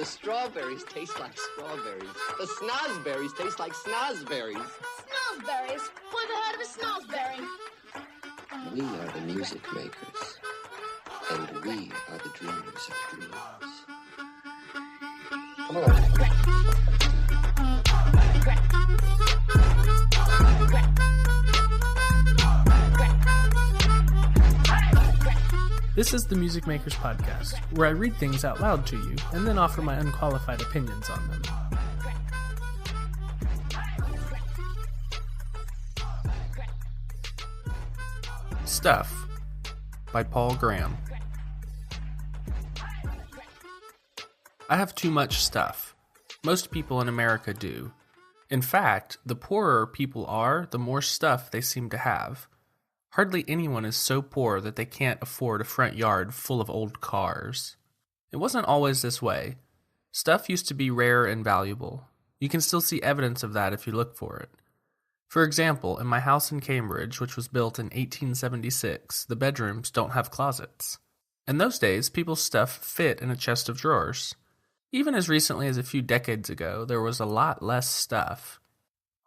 The strawberries taste like strawberries. The snozberries taste like snozberries. Snozberries? Who ever heard of a snozberry? We are the music makers, and we are the dreamers of dreams. Come on. This is the Music Makers Podcast, where I read things out loud to you and then offer my unqualified opinions on them. Stuff by Paul Graham. I have too much stuff. Most people in America do. In fact, the poorer people are, the more stuff they seem to have. Hardly anyone is so poor that they can't afford a front yard full of old cars. It wasn't always this way. Stuff used to be rare and valuable. You can still see evidence of that if you look for it. For example, in my house in Cambridge, which was built in 1876, the bedrooms don't have closets. In those days, people's stuff fit in a chest of drawers. Even as recently as a few decades ago, there was a lot less stuff.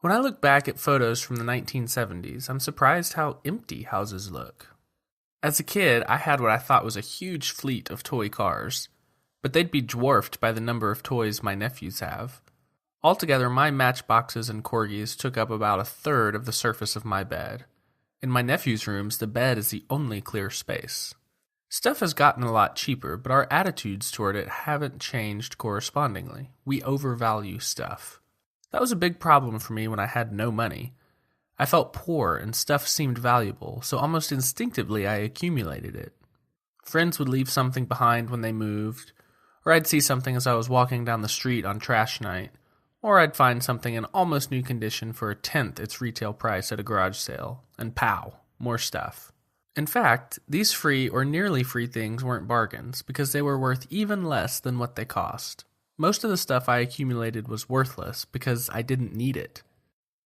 When I look back at photos from the 1970s, I'm surprised how empty houses look. As a kid, I had what I thought was a huge fleet of toy cars, but they'd be dwarfed by the number of toys my nephews have. Altogether, my matchboxes and corgis took up about a third of the surface of my bed. In my nephew's rooms, the bed is the only clear space. Stuff has gotten a lot cheaper, but our attitudes toward it haven't changed correspondingly. We overvalue stuff. That was a big problem for me when I had no money. I felt poor and stuff seemed valuable, so almost instinctively I accumulated it. Friends would leave something behind when they moved, or I'd see something as I was walking down the street on trash night, or I'd find something in almost new condition for a tenth its retail price at a garage sale, and pow, more stuff. In fact, these free or nearly free things weren't bargains because they were worth even less than what they cost. Most of the stuff I accumulated was worthless because I didn't need it.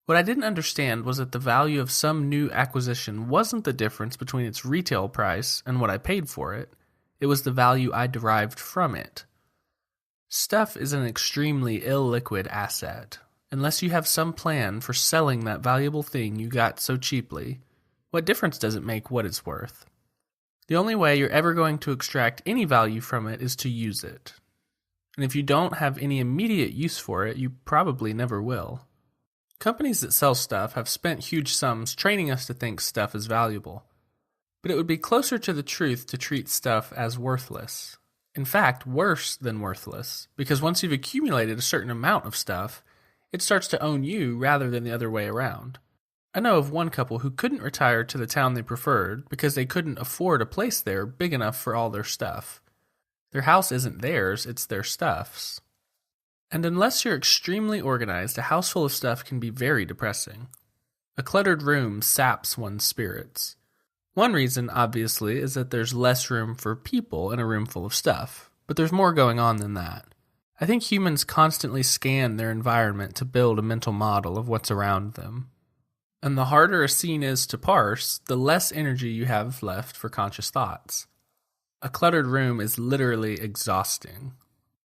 What I didn't understand was that the value of some new acquisition wasn't the difference between its retail price and what I paid for it. It was the value I derived from it. Stuff is an extremely illiquid asset. Unless you have some plan for selling that valuable thing you got so cheaply, what difference does it make what it's worth? The only way you're ever going to extract any value from it is to use it. And if you don't have any immediate use for it, you probably never will. Companies that sell stuff have spent huge sums training us to think stuff is valuable. But it would be closer to the truth to treat stuff as worthless. In fact, worse than worthless, because once you've accumulated a certain amount of stuff, it starts to own you rather than the other way around. I know of one couple who couldn't retire to the town they preferred because they couldn't afford a place there big enough for all their stuff. Their house isn't theirs, it's their stuff's. And unless you're extremely organized, a house full of stuff can be very depressing. A cluttered room saps one's spirits. One reason, obviously, is that there's less room for people in a room full of stuff, but there's more going on than that. I think humans constantly scan their environment to build a mental model of what's around them. And the harder a scene is to parse, the less energy you have left for conscious thoughts. A cluttered room is literally exhausting.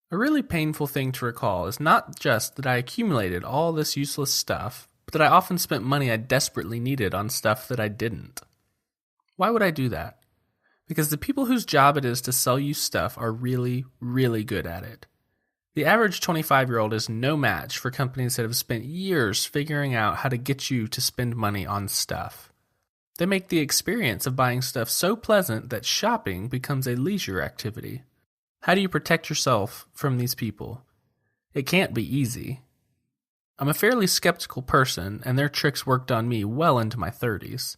A really painful thing to recall is not just that I accumulated all this useless stuff, but that I often spent money I desperately needed on stuff that I didn't. Why would I do that? Because the people whose job it is to sell you stuff are really, really good at it. The average 25-year-old is no match for companies that have spent years figuring out how to get you to spend money on stuff. They make the experience of buying stuff so pleasant that shopping becomes a leisure activity. How do you protect yourself from these people? It can't be easy. I'm a fairly skeptical person, and their tricks worked on me well into my 30s.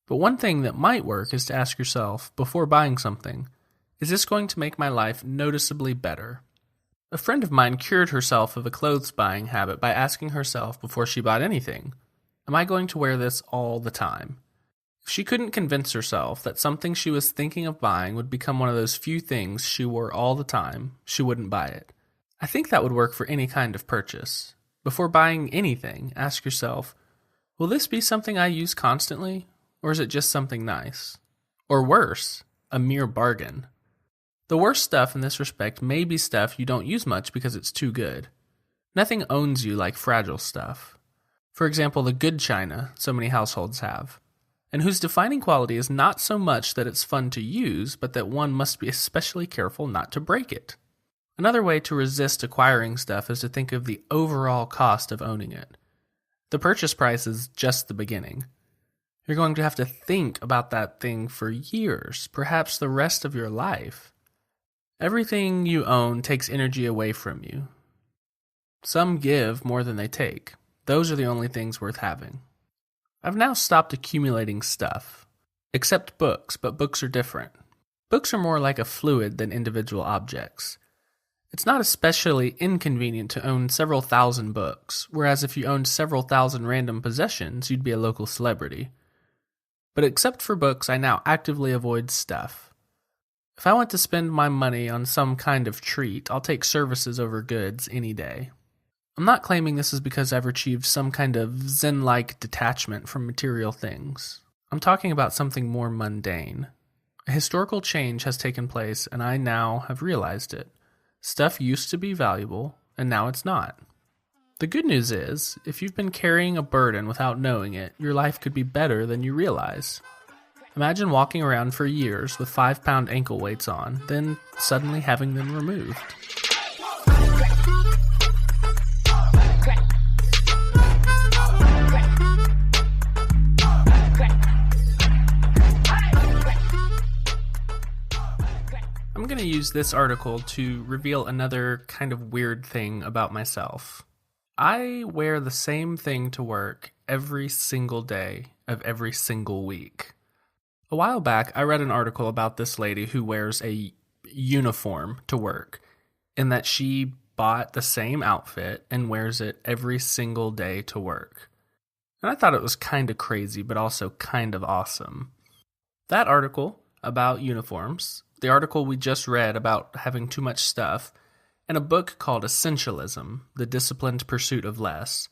But one thing that might work is to ask yourself, before buying something, is this going to make my life noticeably better? A friend of mine cured herself of a clothes buying habit by asking herself before she bought anything, am I going to wear this all the time? If she couldn't convince herself that something she was thinking of buying would become one of those few things she wore all the time, she wouldn't buy it. I think that would work for any kind of purchase. Before buying anything, ask yourself, will this be something I use constantly, or is it just something nice? Or worse, a mere bargain? The worst stuff in this respect may be stuff you don't use much because it's too good. Nothing owns you like fragile stuff. For example, the good china so many households have, and whose defining quality is not so much that it's fun to use, but that one must be especially careful not to break it. Another way to resist acquiring stuff is to think of the overall cost of owning it. The purchase price is just the beginning. You're going to have to think about that thing for years, perhaps the rest of your life. Everything you own takes energy away from you. Some give more than they take. Those are the only things worth having. I've now stopped accumulating stuff. Except books, but books are different. Books are more like a fluid than individual objects. It's not especially inconvenient to own several thousand books, whereas if you owned several thousand random possessions, you'd be a local celebrity. But except for books, I now actively avoid stuff. If I want to spend my money on some kind of treat, I'll take services over goods any day. I'm not claiming this is because I've achieved some kind of zen-like detachment from material things. I'm talking about something more mundane. A historical change has taken place, and I now have realized it. Stuff used to be valuable, and now it's not. The good news is, if you've been carrying a burden without knowing it, your life could be better than you realize. Imagine walking around for years with 5-pound ankle weights on, then suddenly having them removed. I'm going to use this article to reveal another kind of weird thing about myself. I wear the same thing to work every single day of every single week. A while back, I read an article about this lady who wears a uniform to work, in that she bought the same outfit and wears it every single day to work. And I thought it was kind of crazy, but also kind of awesome. That article about uniforms, the article we just read about having too much stuff, and a book called Essentialism, The Disciplined Pursuit of Less.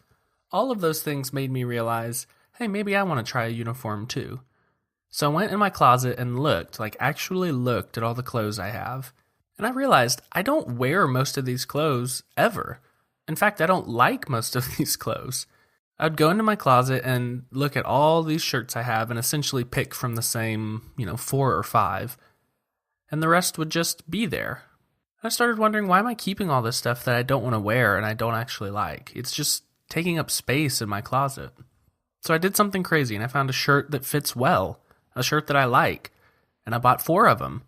All of those things made me realize, hey, maybe I want to try a uniform too. So I went in my closet and actually looked at all the clothes I have. And I realized I don't wear most of these clothes ever. In fact, I don't like most of these clothes. I'd go into my closet and look at all these shirts I have and essentially pick from the same, 4 or 5. And the rest would just be there. I started wondering, why am I keeping all this stuff that I don't want to wear and I don't actually like? It's just taking up space in my closet. So I did something crazy and I found a shirt that fits well, a shirt that I like, and I bought 4 of them.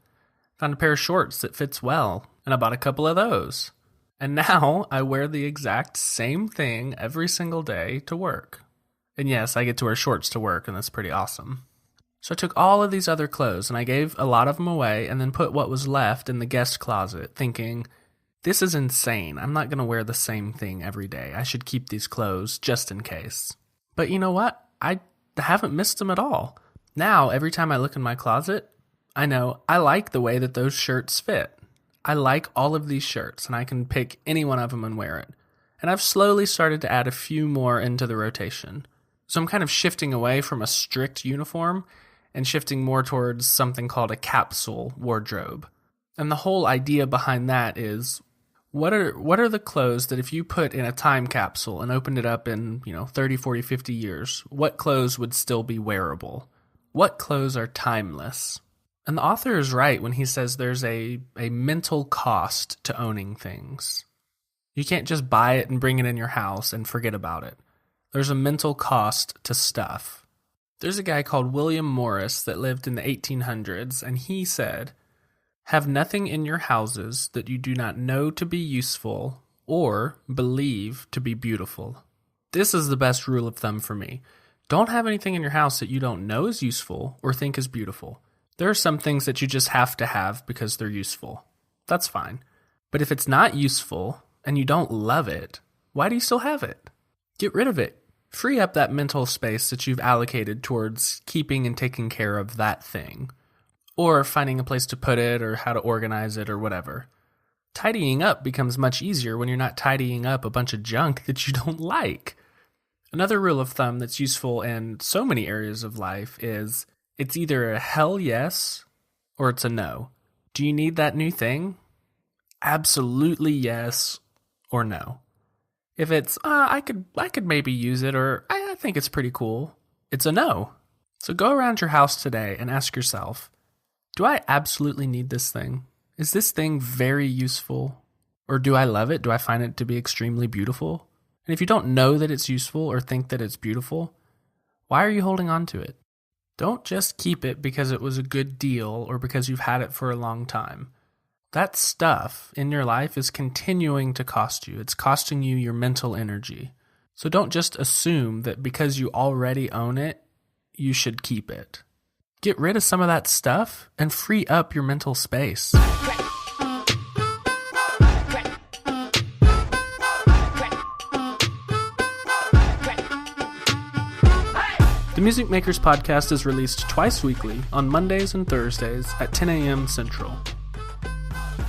Found a pair of shorts that fits well, and I bought a couple of those. And now I wear the exact same thing every single day to work. And yes, I get to wear shorts to work, and that's pretty awesome. So I took all of these other clothes, and I gave a lot of them away, and then put what was left in the guest closet, thinking, this is insane. I'm not going to wear the same thing every day. I should keep these clothes just in case. But you know what? I haven't missed them at all. Now, every time I look in my closet, I know I like the way that those shirts fit. I like all of these shirts, and I can pick any one of them and wear it. And I've slowly started to add a few more into the rotation. So I'm kind of shifting away from a strict uniform and shifting more towards something called a capsule wardrobe. And the whole idea behind that is, what are the clothes that if you put in a time capsule and opened it up in, 30, 40, 50 years, what clothes would still be wearable? What clothes are timeless? And the author is right when he says there's a mental cost to owning things. You can't just buy it and bring it in your house and forget about it. There's a mental cost to stuff. There's a guy called William Morris that lived in the 1800s, and he said, "Have nothing in your houses that you do not know to be useful or believe to be beautiful." This is the best rule of thumb for me. Don't have anything in your house that you don't know is useful or think is beautiful. There are some things that you just have to have because they're useful. That's fine. But if it's not useful and you don't love it, why do you still have it? Get rid of it. Free up that mental space that you've allocated towards keeping and taking care of that thing. Or finding a place to put it or how to organize it or whatever. Tidying up becomes much easier when you're not tidying up a bunch of junk that you don't like. Another rule of thumb that's useful in so many areas of life is it's either a hell yes or it's a no. Do you need that new thing? Absolutely yes or no. If it's, I could maybe use it, or I think it's pretty cool, it's a no. So go around your house today and ask yourself, do I absolutely need this thing? Is this thing very useful? Or do I love it? Do I find it to be extremely beautiful? And if you don't know that it's useful or think that it's beautiful, why are you holding on to it? Don't just keep it because it was a good deal or because you've had it for a long time. That stuff in your life is continuing to cost you. It's costing you your mental energy. So don't just assume that because you already own it, you should keep it. Get rid of some of that stuff and free up your mental space. The Music Makers Podcast is released twice weekly on Mondays and Thursdays at 10 a.m. Central.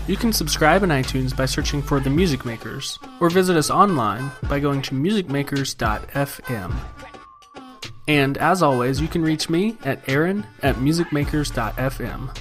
You can subscribe in iTunes by searching for The Music Makers, or visit us online by going to musicmakers.fm. And as always, you can reach me at aaron@musicmakers.fm.